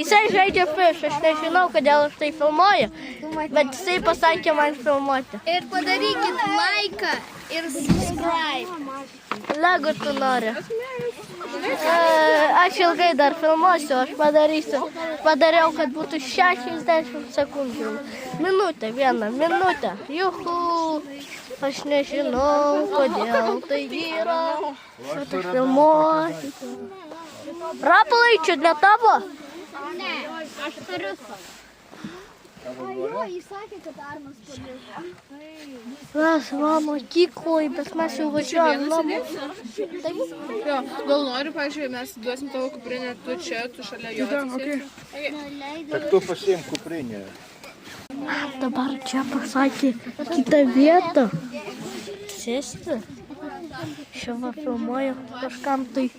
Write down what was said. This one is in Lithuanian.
Jisai žaidžia fiš, aš nežinau, kodėl aš tai filmuoju, bet jisai pasakė man filmuoti. Ir padarykit laiką ir subscribe. Lego tu nori. Aš ilgai dar filmuosiu, aš padarysiu. Padariau, kad būtų 60 sekundžių. Minutė, vieną minutę. Juhu. Aš nežinau, kodėl tai yra. Aš filmuosiu. Rapolai, čia ne tavo? Ne, aš turiu savo. Jo, jis sakė, kad Arnas padės. Mes va mokykloje, bet mes jau važiuojam namo. Jo, gal noriu, pavyzdžiui, mes duosim tavo kuprinę, tu čia, tu šalia jo. Tak tu pasiim kuprinę. Dabar čia pasakė kitą vietą. Sėsti. Šią va filmuoju kažkam tai.